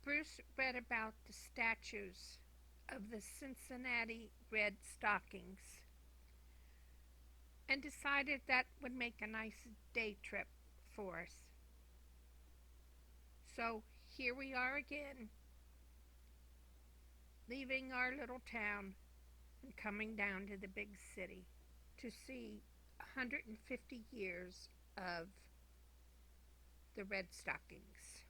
Bruce read about the statues of the Cincinnati Red Stockings and decided that would make a nice day trip for us. So here we are again, leaving our little town and coming down to the big city to see 150 years of the Red Stockings.